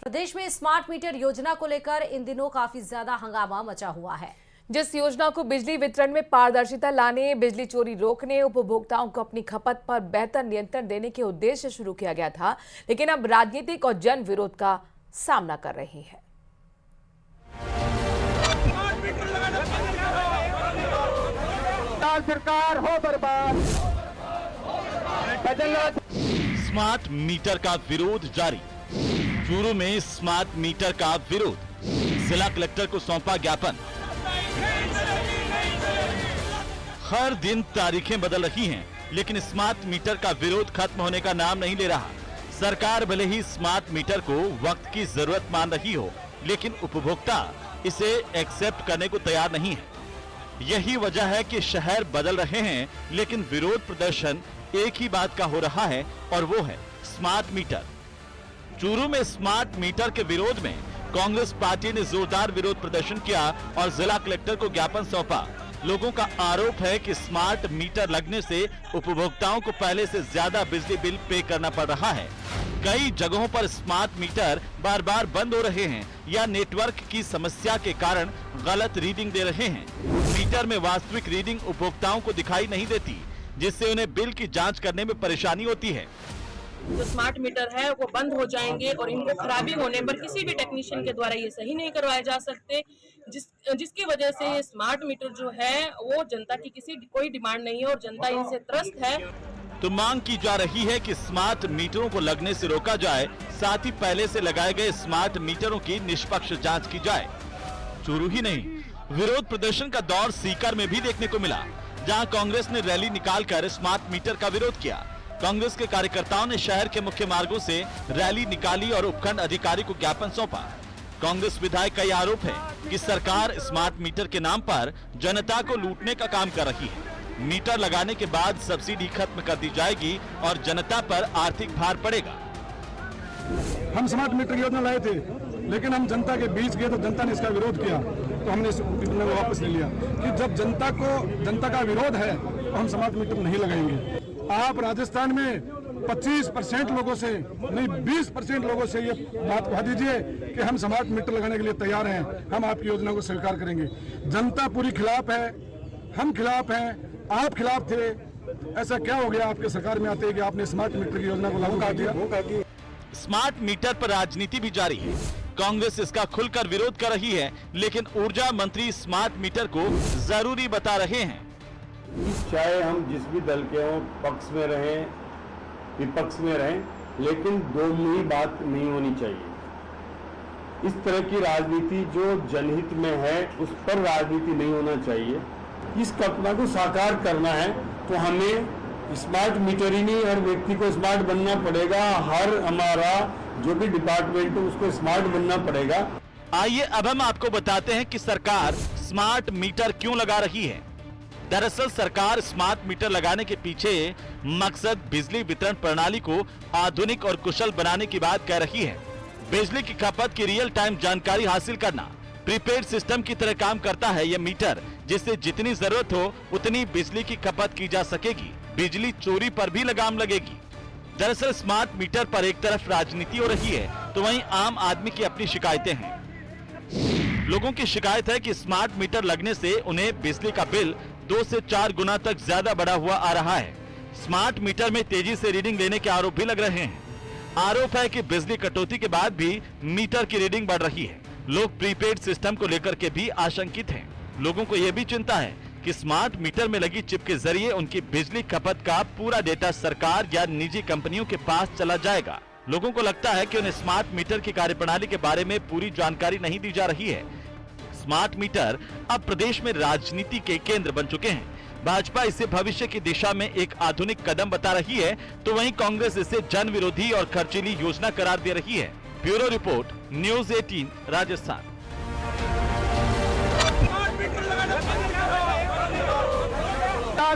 प्रदेश में smart meter योजना को लेकर इन दिनों काफी ज्यादा हंगामा मचा हुआ है। जिस योजना को बिजली वितरण में पारदर्शिता लाने, बिजली चोरी रोकने, उपभोक्ताओं को अपनी खपत पर बेहतर नियंत्रण देने के उद्देश्य से शुरू किया गया था, लेकिन अब राजनीतिक और जन विरोध का सामना कर रही है। सरकार हो बर्बाद। स्मार्ट मीटर का विरोध जारी। चूरू में स्मार्ट मीटर का विरोध, जिला कलेक्टर को सौंपा ज्ञापन। हर दिन तारीखें बदल रही हैं, लेकिन स्मार्ट मीटर का विरोध खत्म होने का नाम नहीं ले रहा। सरकार भले ही स्मार्ट मीटर को वक्त की जरूरत मान रही हो, लेकिन उपभोक्ता इसे एक्सेप्ट करने को तैयार नहीं है। यही वजह है कि शहर बदल रहे हैं, लेकिन विरोध प्रदर्शन एक ही बात का हो रहा है, और वो है स्मार्ट मीटर। चूरू में स्मार्ट मीटर के विरोध में कांग्रेस पार्टी ने जोरदार विरोध प्रदर्शन किया और जिला कलेक्टर को ज्ञापन सौंपा। लोगों का आरोप है कि स्मार्ट मीटर लगने से उपभोक्ताओं को पहले से ज्यादा बिजली बिल पे करना पड़ रहा है। कई जगहों पर स्मार्ट मीटर बार बार बंद हो रहे हैं या नेटवर्क की समस्या के कारण गलत रीडिंग दे रहे हैं। मीटर में वास्तविक रीडिंग उपभोक्ताओं को दिखाई नहीं देती, जिससे उन्हें बिल की जांच करने में परेशानी होती है। जो स्मार्ट मीटर है वो बंद हो जाएंगे और इनको खराबी होने पर किसी भी टेक्नीशियन के द्वारा ये सही नहीं करवाए जा सकते, जिसकी वजह से ये स्मार्ट मीटर जो है वो जनता की कोई डिमांड नहीं है और जनता इनसे त्रस्त है। तो मांग की जा रही है कि स्मार्ट मीटरों को लगने से रोका जाए, साथ ही पहले से लगाए गए स्मार्ट मीटरों की निष्पक्ष जांच की जाए। चूरू ही नहीं, विरोध प्रदर्शन का दौर सीकर में भी देखने को मिला, जहां कांग्रेस ने रैली निकालकर स्मार्ट मीटर का विरोध किया। कांग्रेस के कार्यकर्ताओं ने शहर के मुख्य मार्गों से रैली निकाली और उपखंड अधिकारी को ज्ञापन सौंपा। कांग्रेस विधायक का यह आरोप है कि सरकार स्मार्ट मीटर के नाम पर जनता को लूटने का काम कर रही है। मीटर लगाने के बाद सब्सिडी खत्म कर दी जाएगी और जनता पर आर्थिक भार पड़ेगा। हम स्मार्ट मीटर योजना लाए थे, लेकिन हम जनता के बीच गए तो जनता ने इसका विरोध किया, तो हमने इस योजना को वापस ले लिया कि जब जनता का विरोध है तो हम स्मार्ट मीटर नहीं लगाएंगे। आप राजस्थान में 25% लोगों से नहीं 20% लोगों से ये बात कह दीजिए कि हम स्मार्ट मीटर लगाने के लिए तैयार हैं, हम आपकी योजना को स्वीकार करेंगे। जनता पूरी खिलाफ है, हम खिलाफ हैं, आप खिलाफ थे। ऐसा क्या हो गया आपके सरकार में आते कि आपने स्मार्ट मीटर की योजना को लागू कर दिया? स्मार्ट मीटर पर राजनीति भी जारी है। कांग्रेस इसका खुलकर विरोध कर रही है, लेकिन ऊर्जा मंत्री स्मार्ट मीटर को जरूरी बता रहे हैं। चाहे हम जिस भी दल के हों, पक्ष में रहें विपक्ष में रहें, लेकिन दो मुही बात नहीं होनी चाहिए। इस तरह की राजनीति जो जनहित में है उस पर राजनीति नहीं होना चाहिए। इस कल्पना को साकार करना है तो हमें स्मार्ट मीटर ही नहीं, हर व्यक्ति को स्मार्ट बनना पड़ेगा। हर हमारा जो भी डिपार्टमेंट है उसको स्मार्ट बनना पड़ेगा। आइए अब हम आपको बताते हैं कि सरकार स्मार्ट मीटर क्यों लगा रही है। दरअसल सरकार स्मार्ट मीटर लगाने के पीछे मकसद बिजली वितरण प्रणाली को आधुनिक और कुशल बनाने की बात कह रही है। बिजली की खपत की रियल टाइम जानकारी हासिल करना। प्रीपेड सिस्टम की तरह काम करता है यह मीटर, जिससे जितनी जरूरत हो उतनी बिजली की खपत की जा सकेगी। बिजली चोरी पर भी लगाम लगेगी। दरअसल स्मार्ट मीटर पर एक तरफ राजनीति हो रही है, तो वहीं आम आदमी की अपनी शिकायतें हैं। लोगों की शिकायत है कि स्मार्ट मीटर लगने से उन्हें बिजली का बिल 2 से 4 गुना तक ज्यादा बढ़ा हुआ आ रहा है। स्मार्ट मीटर में तेजी से रीडिंग लेने के आरोप भी लग रहे हैं। आरोप है कि बिजली कटौती के बाद भी मीटर की रीडिंग बढ़ रही है। लोग प्रीपेड सिस्टम को लेकर के भी आशंकित हैं। लोगों को यह भी चिंता है कि स्मार्ट मीटर में लगी चिप के जरिए उनकी बिजली खपत का पूरा डेटा सरकार या निजी कंपनियों के पास चला जाएगा। लोगों को लगता है कि उन्हें स्मार्ट मीटर की कार्यप्रणाली के बारे में पूरी जानकारी नहीं दी जा रही है। स्मार्ट मीटर अब प्रदेश में राजनीति के केंद्र बन चुके हैं। भाजपा इसे भविष्य की दिशा में एक आधुनिक कदम बता रही है, तो वहीं कांग्रेस इसे जन विरोधी और खर्चीली योजना करार दे रही है। Bureau report, news 18 Rajasthan.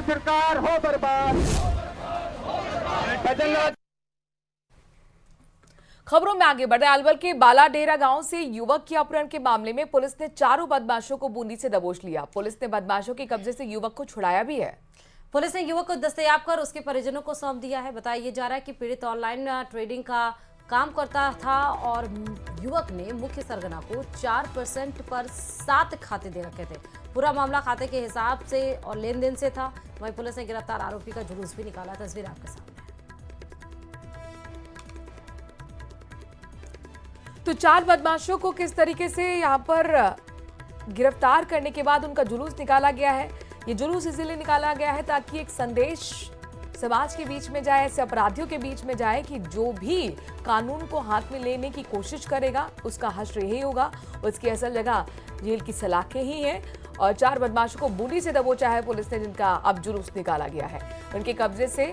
सरकार हो बर्बाद। खबरों में आगे बढ़े। अलवर के बालाडेरा गांव से युवक के अपहरण के मामले में पुलिस ने 4 बदमाशों को बूंदी से दबोच लिया। पुलिस ने बदमाशों के कब्जे से युवक को छुड़ाया भी है। पुलिस ने युवक को दस्तयाब कर उसके परिजनों को सौंप दिया है। बताया जा रहा है कि पीड़ित ऑनलाइन ट्रेडिंग का काम करता था और युवक ने मुख्य सरगना को 4% पर 7 खाते दे रखे थे। पूरा मामला खाते के हिसाब से और लेन देन से था। वहीं पुलिस ने गिरफ्तार आरोपी का जुलूस भी निकाला। तस्वीर आपके सामने। तो 4 बदमाशों को किस तरीके से यहाँ पर गिरफ्तार करने के बाद उनका जुलूस निकाला गया है। ये जुलूस इसलिए निकाला गया है ताकि एक संदेश समाज के बीच में जाए, ऐसे अपराधियों के बीच में जाए कि जो भी कानून को हाथ में लेने की कोशिश करेगा उसका हश्र यही होगा, उसकी असल जगह जेल की सलाखें ही हैं। और 4 बदमाशों को बूटी से दबोचा है पुलिस ने, जिनका अब जुलूस निकाला गया है। उनके कब्जे से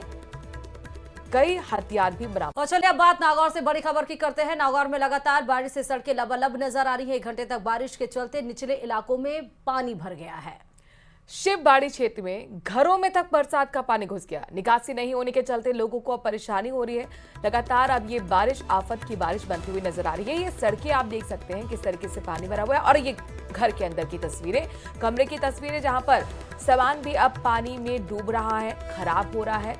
कई हथियार भी बरामद। और चलिए अब बात नागौर से बड़ी खबर की करते हैं। नागौर में लगातार बारिश से सड़कें लबालब नजर आ रही है। 1 घंटे तक बारिश के चलते निचले इलाकों में पानी भर गया है। शिवबाड़ी क्षेत्र में घरों में तक बरसात का पानी घुस गया। निकासी नहीं होने के चलते लोगों को अब परेशानी हो रही है। लगातार अब ये बारिश आफत की बारिश बनती हुई नजर आ रही है। ये सड़कें आप देख सकते हैं किस तरीके से पानी भरा हुआ है। और ये घर के अंदर की तस्वीरें, कमरे की तस्वीरें, जहां पर सामान भी अब पानी में डूब रहा है, खराब हो रहा है।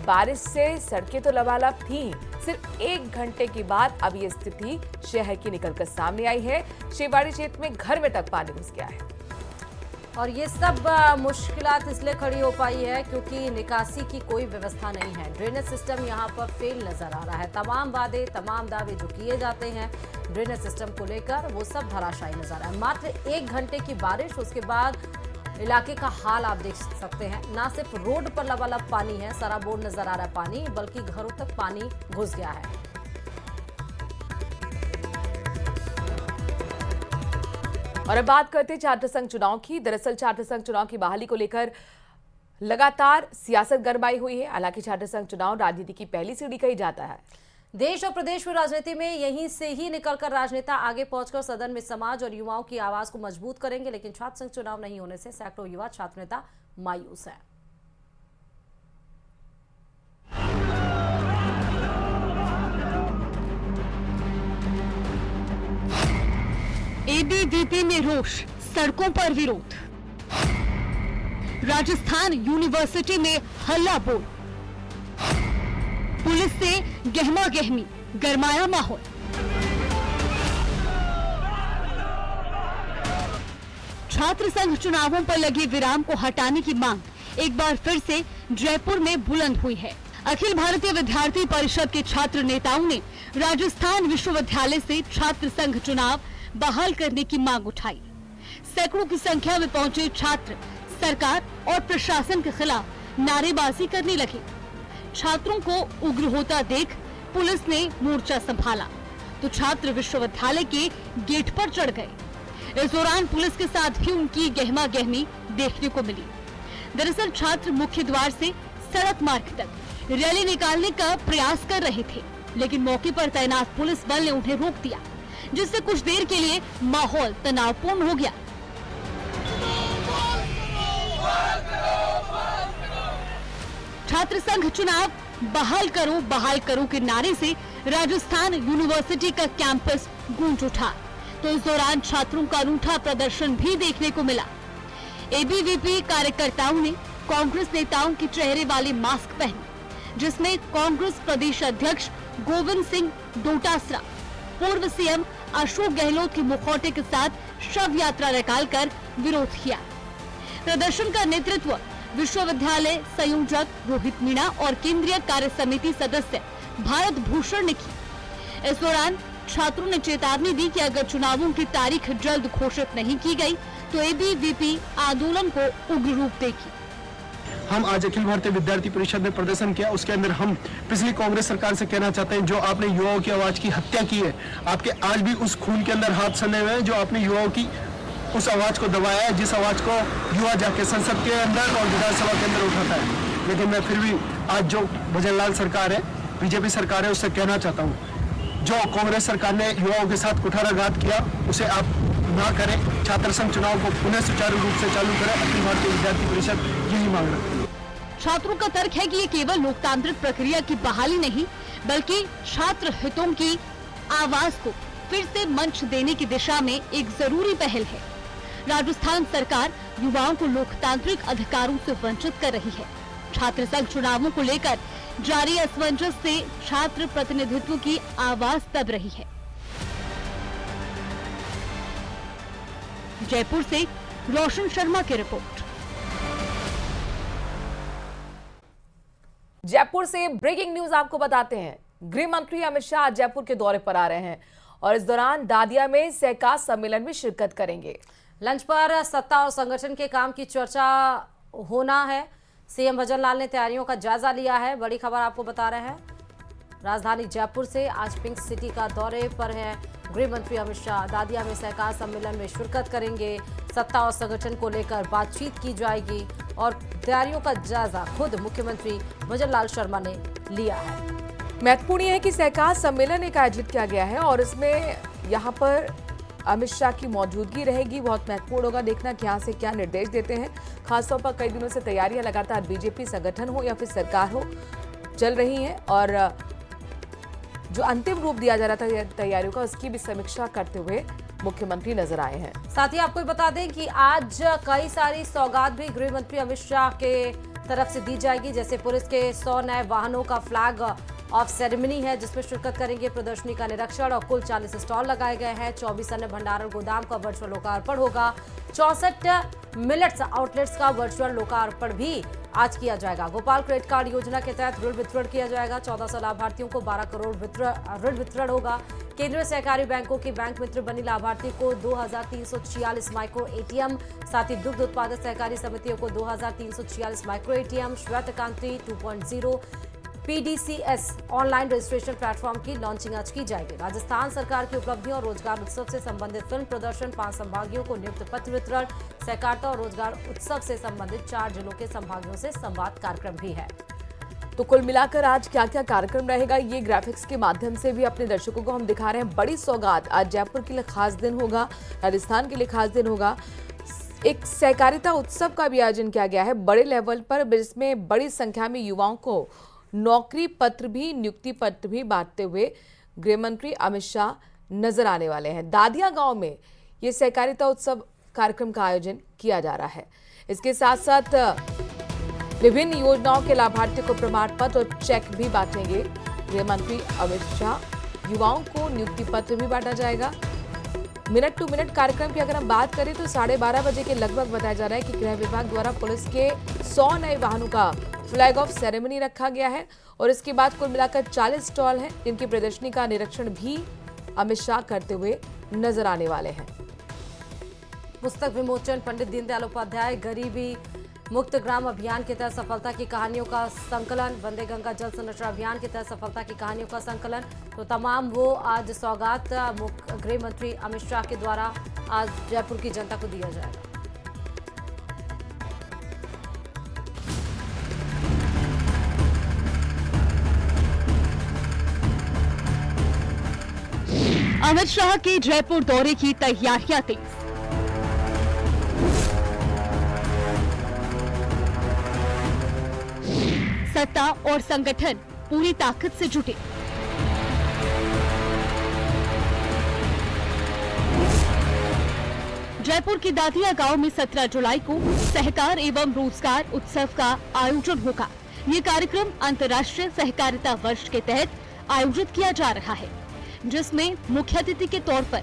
बारिश से सड़कें तो लबालब थी, सिर्फ 1 घंटे के बाद अब ये स्थिति शहर की निकलकर सामने आई है। शिवबाड़ी क्षेत्र में घर में तक पानी घुस गया है। और ये सब मुश्किलात इसलिए खड़ी हो पाई है क्योंकि निकासी की कोई व्यवस्था नहीं है। ड्रेनेज सिस्टम यहाँ पर फेल नजर आ रहा है। तमाम वादे, तमाम दावे जो किए जाते हैं ड्रेनेज सिस्टम को लेकर, वो सब धराशायी नजर आ रहा है। मात्र 1 घंटे की बारिश, उसके बाद इलाके का हाल आप देख सकते हैं। ना सिर्फ रोड पर लबालब पानी है, सराबोर नजर आ रहा है पानी, बल्कि घरों तक पानी घुस गया है। और अब बात करते हैं छात्र संघ चुनाव की। दरअसल छात्र संघ चुनाव की बहाली को लेकर लगातार सियासत गरमाई हुई है। हालांकि छात्र संघ चुनाव राजनीति की पहली सीढ़ी कही जाता है। देश और प्रदेश में राजनीति में यहीं से ही निकलकर राजनेता आगे पहुंचकर सदन में समाज और युवाओं की आवाज को मजबूत करेंगे। लेकिन छात्र संघ चुनाव नहीं होने से सैकड़ों युवा छात्र नेता मायूस हैं। एबीवीपी में रोष, सड़कों पर विरोध। राजस्थान यूनिवर्सिटी में हल्ला बोल, पुलिस से गहमा गहमी, गरमाया माहौल। छात्र संघ चुनावों पर लगे विराम को हटाने की मांग एक बार फिर से जयपुर में बुलंद हुई है। अखिल भारतीय विद्यार्थी परिषद के छात्र नेताओं ने राजस्थान विश्वविद्यालय से छात्र संघ चुनाव बहाल करने की मांग उठाई। सैकड़ों की संख्या में पहुंचे छात्र सरकार और प्रशासन के खिलाफ नारेबाजी करने लगे। छात्रों को उग्र होता देख पुलिस ने मोर्चा संभाला तो छात्र विश्वविद्यालय के गेट पर चढ़ गए। इस दौरान पुलिस के साथ भी उनकी गहमा गहमी देखने को मिली। दरअसल छात्र मुख्य द्वार से सड़क मार्ग तक रैली निकालने का प्रयास कर रहे थे, लेकिन मौके पर तैनात पुलिस बल ने उन्हें रोक दिया, जिससे कुछ देर के लिए माहौल तनावपूर्ण हो गया। छात्र संघ चुनाव बहाल करो के नारे से राजस्थान यूनिवर्सिटी का कैंपस गूंज उठा, तो इस दौरान छात्रों का अनूठा प्रदर्शन भी देखने को मिला। एबीवीपी कार्यकर्ताओं ने कांग्रेस नेताओं के चेहरे वाले मास्क पहने, जिसमें कांग्रेस प्रदेश अध्यक्ष गोविंद सिंह डोटासरा, पूर्व सीएम अशोक गहलोत के मुखौटे के साथ शव यात्रा निकालकर विरोध किया। प्रदर्शन का नेतृत्व विश्वविद्यालय संयोजक रोहित मीणा और केंद्रीय कार्य समिति सदस्य भारत भूषण ने की। इस दौरान छात्रों ने चेतावनी दी कि अगर चुनावों की तारीख जल्द घोषित नहीं की गई तो एबीवीपी आंदोलन को उग्र रूप देगी। हम आज अखिल भारतीय विद्यार्थी परिषद ने प्रदर्शन किया, उसके अंदर हम पिछली कांग्रेस सरकार से कहना चाहते हैं, जो आपने युवाओं की आवाज की हत्या की है, आपके आज भी उस खून के अंदर हाथ सने हुए हैं, जो आपने युवाओं की उस आवाज को दबाया है, जिस आवाज को युवा जाके संसद के अंदर और विधानसभा के अंदर उठाता है। लेकिन मैं फिर भी आज जो भजनलाल सरकार है, बीजेपी सरकार है, उससे कहना चाहता हूँ, जो कांग्रेस सरकार ने युवाओं के साथ कुठाराघात किया उसे आप ना करें। छात्र संघ चुनाव को पुनः सुचारू रूप से चालू करें। अखिल भारतीय विद्यार्थी परिषद यही मांग रखती है। छात्रों का तर्क है कि ये केवल लोकतांत्रिक प्रक्रिया की बहाली नहीं, बल्कि छात्र हितों की आवाज को फिर से मंच देने की दिशा में एक जरूरी पहल है। राजस्थान सरकार युवाओं को लोकतांत्रिक अधिकारों से वंचित कर रही है। छात्र संघ चुनावों को लेकर जारी असमंजस से छात्र प्रतिनिधित्व की आवाज दब रही है। जयपुर से रोशन शर्मा की रिपोर्ट। जयपुर से ब्रेकिंग न्यूज आपको बताते हैं। गृह मंत्री अमित शाह जयपुर के दौरे पर आ रहे हैं और इस दौरान दादिया में सहकार सम्मेलन में शिरकत करेंगे। लंच पर सत्ता और संगठन के काम की चर्चा होना है। सीएम भजन लाल ने तैयारियों का जायजा लिया है। बड़ी खबर आपको बता रहे हैं, राजधानी जयपुर से आज पिंक सिटी का दौरे पर है गृह मंत्री अमित शाह। दादिया में सहकार सम्मेलन में शिरकत करेंगे। सत्ता और संगठन को लेकर बातचीत की जाएगी और तैयारियों का जायजा खुद मुख्यमंत्री भजन लाल शर्मा ने लिया है। महत्वपूर्ण है कि सहकार सम्मेलन एक आयोजित किया गया है और इसमें यहाँ पर अमित शाह की मौजूदगी रहेगी। बहुत महत्वपूर्ण होगा देखना कि यहाँ से क्या निर्देश देते हैं। खासतौर पर कई दिनों से तैयारियां लगातार बीजेपी संगठन हो या फिर सरकार हो चल रही हैं और जो अंतिम रूप दिया जा रहा था तैयारियों का उसकी भी समीक्षा करते हुए मुख्यमंत्री नजर आए हैं। साथ ही आपको बता दें कि आज कई सारी सौगात भी गृह मंत्री अमित शाह के तरफ से दी जाएगी। जैसे पुलिस के 100 नए वाहनों का फ्लैग ऑफ सेरेमनी है जिसमें शिरकत करेंगे। प्रदर्शनी का निरीक्षण और कुल 40 स्टॉल लगाए गए हैं। 24 अन्य भंडारण गोदाम का वर्चुअल लोकार्पण होगा। 64 मिलेट्स आउटलेट्स का वर्चुअल लोकार्पण भी आज किया जाएगा। गोपाल क्रेडिट कार्ड योजना के तहत ऋण वितरण किया जाएगा। 1400 लाभार्थियों को 12 करोड़ ऋण वितरण होगा। केंद्रीय सहकारी बैंकों की बैंक मित्र बनी लाभार्थी को 2346 माइक्रो एटीएम, साथ ही दुग्ध उत्पादक सहकारी समितियों को 2346 माइक्रो एटीएम। श्वेत क्रांति 2.0 PDCS ऑनलाइन रजिस्ट्रेशन प्लेटफॉर्म की लॉन्चिंग आज की जाएगी। राजस्थान सरकार की उपलब्धियों और रोजगार उत्सव से संबंधित फिल्म प्रदर्शन, 5 संभागियों को नियुक्त पत्र वितरण, सहकारिता और रोजगार उत्सव से संबंधित 4 जिलों के संभागियों से संवाद कार्यक्रम भी है। तो कुल मिलाकर आज क्या क्या कार्यक्रम रहेगा ये ग्राफिक्स के माध्यम से भी अपने दर्शकों को हम दिखा रहे हैं। बड़ी सौगात आज जयपुर के लिए खास दिन होगा, राजस्थान के लिए खास दिन होगा। एक सहकारिता उत्सव का भी आयोजन किया गया है बड़े लेवल पर, जिसमें बड़ी संख्या में युवाओं को नौकरी पत्र भी, नियुक्ति पत्र भी बांटते हुए गृह मंत्री अमित शाह नजर आने वाले हैं। दादिया गांव में ये सहकारिता उत्सव कार्यक्रम का आयोजन किया जा रहा है। इसके साथ साथ विभिन्न योजनाओं के लाभार्थियों को प्रमाण पत्र और चेक भी बांटेंगे गृह मंत्री अमित शाह। युवाओं को नियुक्ति पत्र भी बांटा जाएगा। मिनट टू मिनट कार्यक्रम की अगर हम बात करें तो 12:30 बजे के लगभग बताया जा रहा है कि गृह विभाग द्वारा पुलिस के 100 नए वाहनों का फ्लैग ऑफ सेरेमनी रखा गया है और इसके बाद कुल मिलाकर 40 स्टॉल हैं जिनकी प्रदर्शनी का निरीक्षण भी अमित शाह करते हुए नजर आने वाले हैं। पुस्तक विमोचन, पंडित दीनदयाल उपाध्याय गरीबी मुक्त ग्राम अभियान के तहत सफलता की कहानियों का संकलन, वंदे गंगा जल संरक्षण अभियान के तहत सफलता की कहानियों का संकलन, तो तमाम वो आज सौगात गृह मंत्री अमित शाह के द्वारा आज जयपुर की जनता को दिया जाएगा। अमित शाह के जयपुर दौरे की तैयारियां तेज। सत्ता और संगठन पूरी ताकत से जुटे। जयपुर के दादिया गांव में 17 जुलाई को सहकार एवं रोजगार उत्सव का आयोजन होगा। ये कार्यक्रम अंतर्राष्ट्रीय सहकारिता वर्ष के तहत आयोजित किया जा रहा है, जिसमें मुख्य अतिथि के तौर पर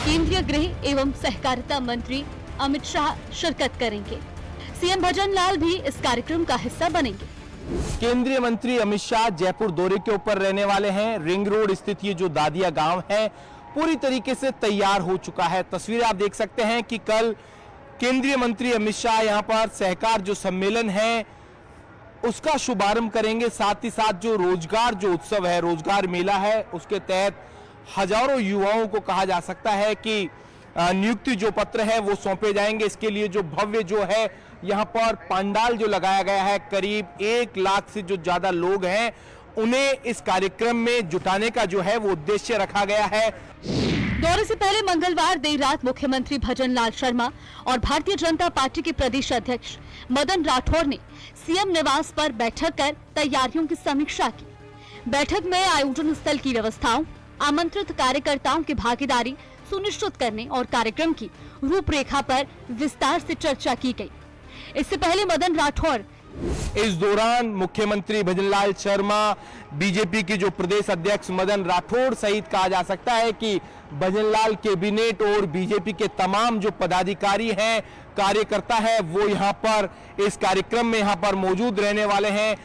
केंद्रीय गृह एवं सहकारिता मंत्री अमित शाह शिरकत करेंगे। सीएम भजन लाल भी इस कार्यक्रम का हिस्सा बनेंगे। केंद्रीय मंत्री अमित शाह जयपुर दौरे के ऊपर रहने वाले हैं। रिंग रोड स्थित ये जो दादिया गांव है पूरी तरीके से तैयार हो चुका है। तस्वीर आप देख सकते हैं कि कल केंद्रीय मंत्री अमित शाह यहां पर सहकार जो सम्मेलन है उसका शुभारंभ करेंगे। साथ ही साथ जो रोजगार जो उत्सव है, रोजगार मेला है, उसके तहत हजारों युवाओं को कहा जा सकता है कि नियुक्ति जो पत्र है वो सौंपे जाएंगे। इसके लिए जो भव्य जो है यहाँ पर पंडाल जो लगाया गया है, करीब 1 लाख से जो ज्यादा लोग हैं उन्हें इस कार्यक्रम में जुटाने का जो है वो उद्देश्य रखा गया है। दौरे से पहले मंगलवार देर रात मुख्यमंत्री भजन लाल शर्मा और भारतीय जनता पार्टी के प्रदेश अध्यक्ष मदन राठौर ने सीएम निवास पर बैठक कर तैयारियों की समीक्षा की। बैठक में आयोजन स्थल की व्यवस्थाओं, आमंत्रित कार्यकर्ताओं की भागीदारी सुनिश्चित करने और कार्यक्रम की रूपरेखा पर विस्तार से चर्चा की गई। इससे पहले मदन राठौर इस दौरान मुख्यमंत्री भजनलाल शर्मा, बीजेपी के जो प्रदेश अध्यक्ष मदन राठौड़ सहित कहा जा सकता है कि भजनलाल कैबिनेट और बीजेपी के तमाम जो पदाधिकारी हैं, कार्यकर्ता है, वो यहां पर इस कार्यक्रम में यहां पर मौजूद रहने वाले हैं।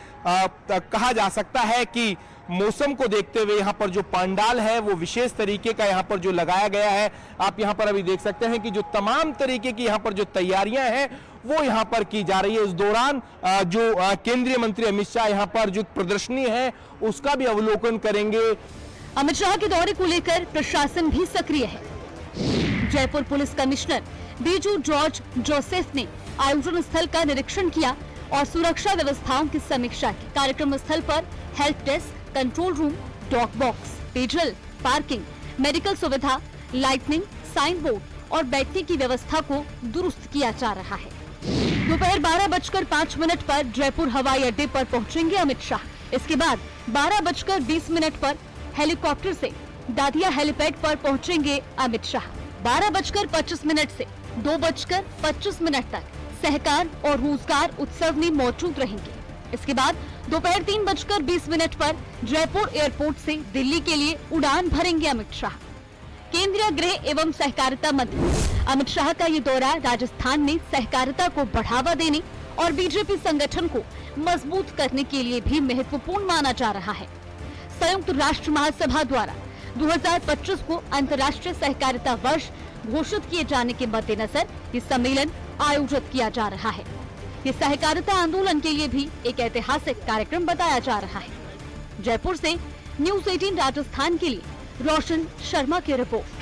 कहा जा सकता है कि मौसम को देखते हुए यहां पर जो पंडाल है वो विशेष तरीके का यहां पर जो लगाया गया है। आप यहां पर अभी देख सकते हैं कि जो तमाम तरीके की यहां पर जो तैयारियां हैं वो यहां पर की जा रही है। इस दौरान जो केंद्रीय मंत्री अमित शाह यहां पर जो प्रदर्शनी है उसका भी अवलोकन करेंगे। अमित शाह के दौरे को लेकर प्रशासन भी सक्रिय है। Jaipur police commissioner Biju George Joseph ने आयोजन स्थल का निरीक्षण किया और सुरक्षा व्यवस्थाओं की समीक्षा की। कार्यक्रम स्थल पर हेल्प डेस्क, कंट्रोल रूम, डॉक बॉक्स, पेयजल, पार्किंग, मेडिकल सुविधा, लाइटनिंग, साइन बोर्ड और बैठने की व्यवस्था को दुरुस्त किया जा रहा है। दोपहर 12:05 पर जयपुर हवाई अड्डे पर पहुंचेंगे अमित शाह। इसके बाद 12:20 पर हेलीकॉप्टर से दादिया हेलीपैड पर पहुंचेंगे अमित शाह। 12:25 से 2:25 तक सहकार और रोजगार उत्सव में मौजूद रहेंगे। इसके बाद दोपहर 3:20 पर जयपुर एयरपोर्ट से दिल्ली के लिए उड़ान भरेंगे अमित शाह। केंद्रीय गृह एवं सहकारिता मंत्री अमित शाह का ये दौरा राजस्थान में सहकारिता को बढ़ावा देने और बीजेपी संगठन को मजबूत करने के लिए भी महत्वपूर्ण माना जा रहा है। संयुक्त राष्ट्र महासभा द्वारा 2025 को अंतर्राष्ट्रीय सहकारिता वर्ष घोषित किए जाने के मद्देनजर ये सम्मेलन आयोजित किया जा रहा है। ये सहकारिता आंदोलन के लिए भी एक ऐतिहासिक कार्यक्रम बताया जा रहा है। जयपुर से न्यूज़ 18 राजस्थान के लिए रोशन शर्मा की रिपोर्ट।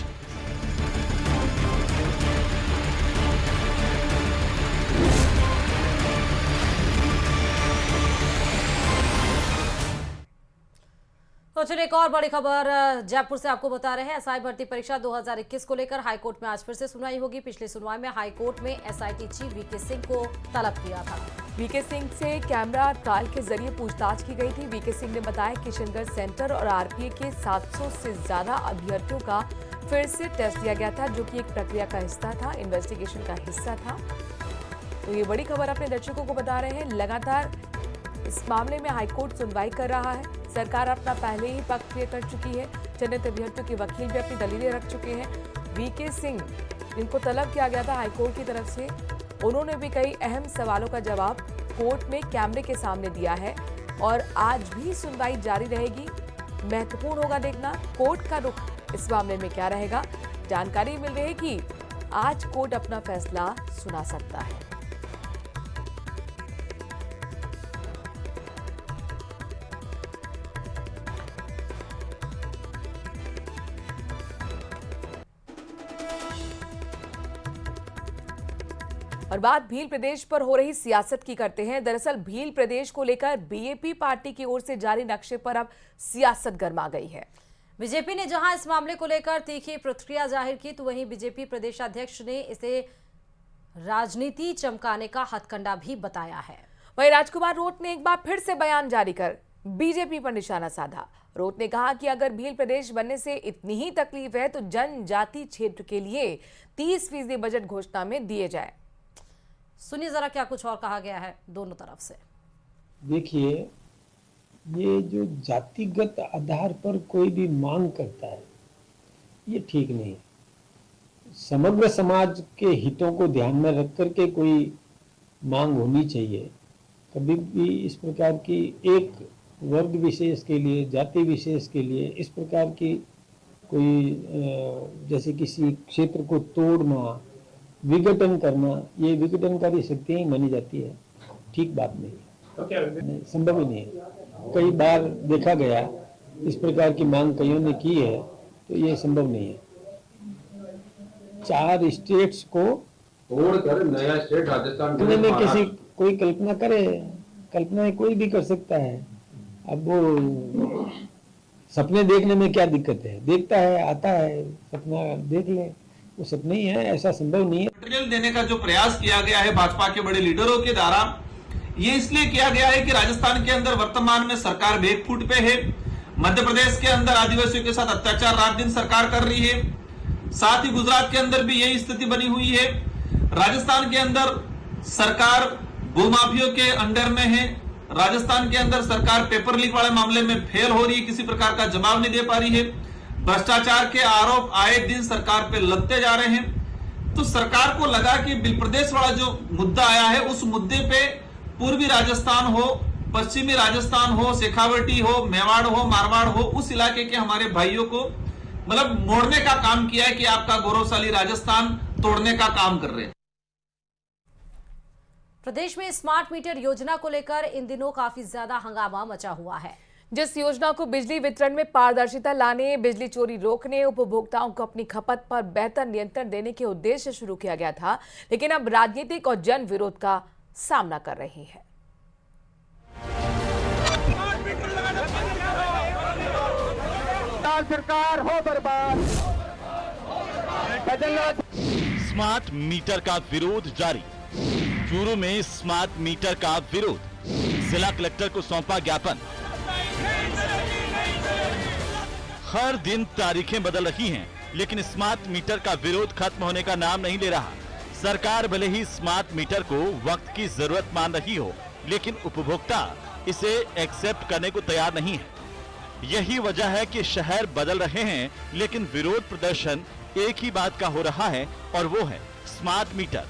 तो चलिए एक और बड़ी खबर जयपुर से आपको बता रहे हैं। एसआई भर्ती परीक्षा 2021 को लेकर हाईकोर्ट में आज फिर से सुनवाई होगी। पिछली सुनवाई में हाईकोर्ट में एसआईटी चीफ वीके सिंह को तलब किया था। वीके सिंह से कैमरा ट्रायल के जरिए पूछताछ की गई थी। वीके सिंह ने बताया किशनगढ़ सेंटर और आरपीए के 700 से ज्यादा अभ्यर्थियों का फिर से टेस्ट दिया गया था, जो कि एक प्रक्रिया का हिस्सा था, इन्वेस्टिगेशन का हिस्सा था। तो ये बड़ी खबर अपने दर्शकों को बता रहे हैं। लगातार इस मामले में हाईकोर्ट सुनवाई कर रहा है। सरकार अपना पहले ही पक्ष क्लियर कर चुकी है। चयनित अभ्यर्थियों के वकील भी अपनी दलीलें रख चुके हैं। वीके सिंह, जिनको तलब किया गया था हाईकोर्ट की तरफ से, उन्होंने भी कई अहम सवालों का जवाब कोर्ट में कैमरे के सामने दिया है और आज भी सुनवाई जारी रहेगी। महत्वपूर्ण होगा देखना कोर्ट का रुख इस मामले में क्या रहेगा। जानकारी मिल रही है कि आज कोर्ट अपना फैसला सुना सकता है। और बात भील प्रदेश पर हो रही सियासत की करते हैं। दरअसल भील प्रदेश को लेकर बीजेपी पार्टी की ओर से जारी नक्शे पर अब सियासत गर्मा गई है। बीजेपी ने जहां इस मामले को लेकर तीखी प्रतिक्रिया जाहिर की, तो वहीं बीजेपी प्रदेशाध्यक्ष ने इसे राजनीति चमकाने का हथकंडा भी बताया है। वहीं राजकुमार रोट ने एक बार फिर से बयान जारी कर बीजेपी पर निशाना साधा। रोट ने कहा कि अगर भील प्रदेश बनने से इतनी ही तकलीफ है तो जनजाति क्षेत्र के लिए 30% बजट घोषणा में दिए जाए। सुनिए जरा क्या कुछ और कहा गया है दोनों तरफ से। देखिए, ये जो जातिगत आधार पर कोई भी मांग करता है ये ठीक नहीं है। समग्र समाज के हितों को ध्यान में रख करके कोई मांग होनी चाहिए। कभी भी इस प्रकार की एक वर्ग विशेष के लिए, जाति विशेष के लिए इस प्रकार की कोई जैसे किसी क्षेत्र को तोड़ना, विघटन करना, ये विघटनकारी शक्तियां ही मानी जाती है। ठीक बात नहीं है, संभव ही नहीं है। कई बार देखा गया इस प्रकार की मांग कईयों ने की है, तो ये संभव नहीं है। 4 स्टेट्स को तोड़कर नया स्टेट राजस्थान में किसी कोई कल्पना करे, कल्पना कोई भी कर सकता है। अब वो सपने देखने में क्या दिक्कत है? देखता है, आता है, सपना देख ले, वो सपने ही है, ऐसा संभव नहीं है। मटेरियल देने का जो प्रयास किया गया है भाजपा के बड़े लीडरों के द्वारा, ये इसलिए किया गया है कि राजस्थान के अंदर वर्तमान में सरकार बैकफुट पे है। मध्य प्रदेश के अंदर आदिवासियों के साथ अत्याचार रात दिन सरकार कर रही है। साथ ही गुजरात के अंदर भी यही स्थिति बनी हुई है। राजस्थान के अंदर सरकार भूमाफियों के अंडर में है। राजस्थान के अंदर सरकार पेपर लीक वाले मामले में फेल हो रही है, किसी प्रकार का जवाब नहीं दे पा रही है। भ्रष्टाचार के आरोप आए दिन सरकार पे लगते जा रहे हैं। तो सरकार को लगा कि बिल प्रदेश वाला जो मुद्दा आया है, उस मुद्दे पे पूर्वी राजस्थान हो, पश्चिमी राजस्थान हो, शेखावटी हो, मेवाड़ हो, मारवाड़ हो, उस इलाके के हमारे भाइयों को मतलब मोड़ने का काम किया है कि आपका गौरवशाली राजस्थान तोड़ने का काम कर रहे हैं। प्रदेश में स्मार्ट मीटर योजना को लेकर इन दिनों काफी ज्यादा हंगामा मचा हुआ है। जिस योजना को बिजली वितरण में पारदर्शिता लाने, बिजली चोरी रोकने, उपभोक्ताओं को अपनी खपत पर बेहतर नियंत्रण देने के उद्देश्य से शुरू किया गया था, लेकिन अब राजनीतिक और जन विरोध का सामना कर रही है। सरकार हो बर्बाद। स्मार्ट मीटर का विरोध जारी। चूरू में स्मार्ट मीटर का विरोध, जिला कलेक्टर को सौंपा ज्ञापन। हर दिन तारीखें बदल रही हैं, लेकिन स्मार्ट मीटर का विरोध खत्म होने का नाम नहीं ले रहा। सरकार भले ही स्मार्ट मीटर को वक्त की जरूरत मान रही हो, लेकिन उपभोक्ता इसे एक्सेप्ट करने को तैयार नहीं है। यही वजह है कि शहर बदल रहे हैं, लेकिन विरोध प्रदर्शन एक ही बात का हो रहा है, और वो है स्मार्ट मीटर।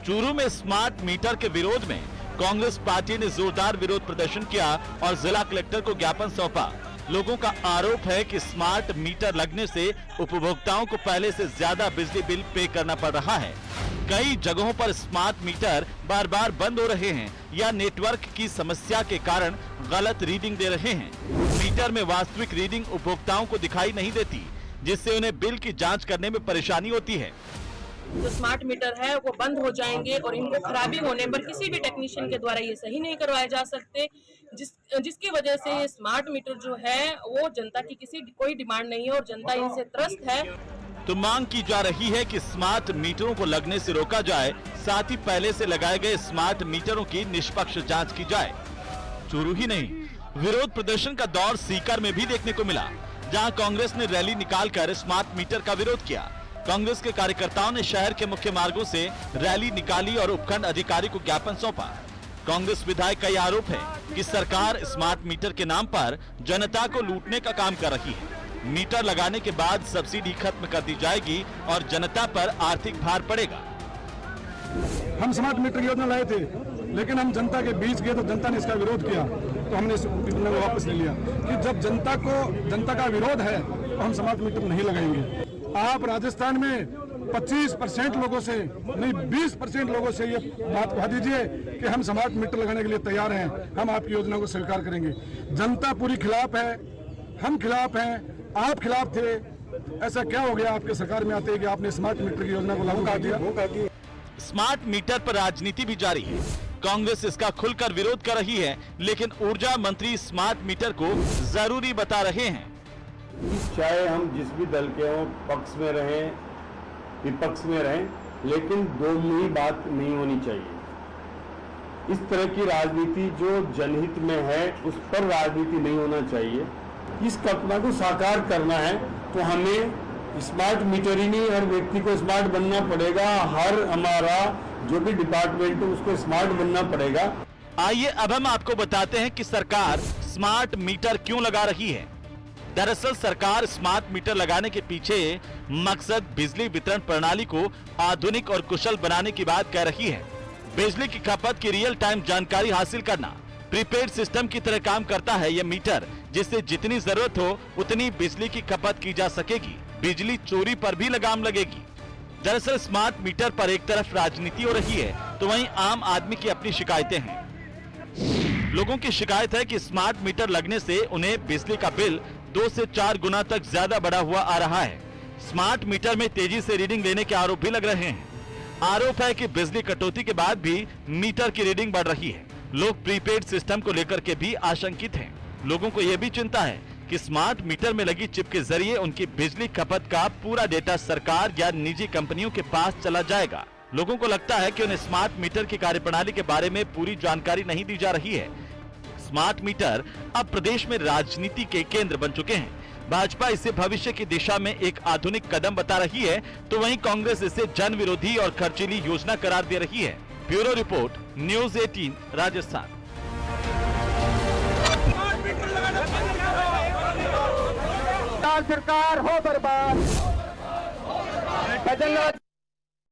चूरू में स्मार्ट मीटर के विरोध में कांग्रेस पार्टी ने जोरदार विरोध प्रदर्शन किया और जिला कलेक्टर को ज्ञापन सौंपा। लोगों का आरोप है कि स्मार्ट मीटर लगने से उपभोक्ताओं को पहले से ज्यादा बिजली बिल पे करना पड़ रहा है। कई जगहों पर स्मार्ट मीटर बार बार बंद हो रहे हैं या नेटवर्क की समस्या के कारण गलत रीडिंग दे रहे हैं। मीटर में वास्तविक रीडिंग उपभोक्ताओं को दिखाई नहीं देती, जिससे उन्हें बिल की जांच करने में परेशानी होती है। जो स्मार्ट मीटर है वो बंद हो जाएंगे और इनको खराबी होने पर किसी भी टेक्नीशियन के द्वारा ये सही नहीं करवाए जा सकते, जिसकी वजह से ये स्मार्ट मीटर जो है वो जनता की कोई डिमांड नहीं है और जनता इनसे त्रस्त है। तो मांग की जा रही है कि स्मार्ट मीटरों को लगने से रोका जाए, साथ ही पहले से लगाए गए स्मार्ट मीटरों की निष्पक्ष जांच की जाए। चूरू ही नहीं, विरोध प्रदर्शन का दौर सीकर में भी देखने को मिला, जहां कांग्रेस ने रैली निकालकर स्मार्ट मीटर का विरोध किया। कांग्रेस के कार्यकर्ताओं ने शहर के मुख्य मार्गों से रैली निकाली और उपखंड अधिकारी को ज्ञापन सौंपा। कांग्रेस विधायक का यह आरोप है कि सरकार स्मार्ट मीटर के नाम पर जनता को लूटने का काम कर रही है। मीटर लगाने के बाद सब्सिडी खत्म कर दी जाएगी और जनता पर आर्थिक भार पड़ेगा। हम स्मार्ट मीटर योजना लाए थे, लेकिन हम जनता के बीच गए तो जनता ने इसका विरोध किया, तो हमने इस योजना को वापस ले लिया कि जब जनता का विरोध है तो हम स्मार्ट मीटर नहीं लगाएंगे। आप राजस्थान में 25% लोगों से नहीं 20% लोगों से ये बात कह दीजिए कि हम स्मार्ट मीटर लगाने के लिए तैयार हैं, हम आपकी योजना को स्वीकार करेंगे। जनता पूरी खिलाफ है, हम खिलाफ हैं, आप खिलाफ थे। ऐसा क्या हो गया आपके सरकार में आते कि आपने स्मार्ट मीटर की योजना को लागू कर दिया? स्मार्ट मीटर पर राजनीति भी जारी है। कांग्रेस इसका खुलकर विरोध कर रही है, लेकिन ऊर्जा मंत्री स्मार्ट मीटर को जरूरी बता रहे हैं। चाहे हम जिस भी दल के हों, पक्ष में रहें, विपक्ष में रहें, लेकिन दो मुही बात नहीं होनी चाहिए। इस तरह की राजनीति जो जनहित में है, उस पर राजनीति नहीं होना चाहिए। इस कल्पना को साकार करना है तो हमें स्मार्ट मीटर ही नहीं, हर व्यक्ति को स्मार्ट बनना पड़ेगा। हर हमारा जो भी डिपार्टमेंट है उसको स्मार्ट बनना पड़ेगा। आइए अब हम आपको बताते हैं कि सरकार स्मार्ट मीटर क्यों लगा रही है। दरअसल सरकार स्मार्ट मीटर लगाने के पीछे मकसद बिजली वितरण प्रणाली को आधुनिक और कुशल बनाने की बात कह रही है। बिजली की खपत की रियल टाइम जानकारी हासिल करना। प्रीपेड सिस्टम की तरह काम करता है यह मीटर, जिससे जितनी जरूरत हो उतनी बिजली की खपत की जा सकेगी। बिजली चोरी पर भी लगाम लगेगी। दरअसल स्मार्ट मीटर पर एक तरफ राजनीति हो रही है, तो वहीं आम आदमी की अपनी शिकायतें हैं। लोगों की शिकायत है कि स्मार्ट मीटर लगने से उन्हें बिजली का बिल 2 से 4 गुना तक ज्यादा बढ़ा हुआ आ रहा है। स्मार्ट मीटर में तेजी से रीडिंग लेने के आरोप भी लग रहे हैं। आरोप है कि बिजली कटौती के बाद भी मीटर की रीडिंग बढ़ रही है। लोग प्रीपेड सिस्टम को लेकर के भी आशंकित हैं। लोगों को यह भी चिंता है कि स्मार्ट मीटर में लगी चिप के जरिए उनकी बिजली खपत का पूरा डेटा सरकार या निजी कंपनियों के पास चला जाएगा। लोगों को लगता है कि उन्हें स्मार्ट मीटर की कार्यप्रणाली के बारे में पूरी जानकारी नहीं दी जा रही है। स्मार्ट मीटर अब प्रदेश में राजनीति के केंद्र बन चुके हैं। भाजपा इसे भविष्य की दिशा में एक आधुनिक कदम बता रही है, तो वहीं कांग्रेस इसे जन विरोधी और खर्चीली योजना करार दे रही है। Bureau report, news 18 Rajasthan. सरकार हो बर्बाद।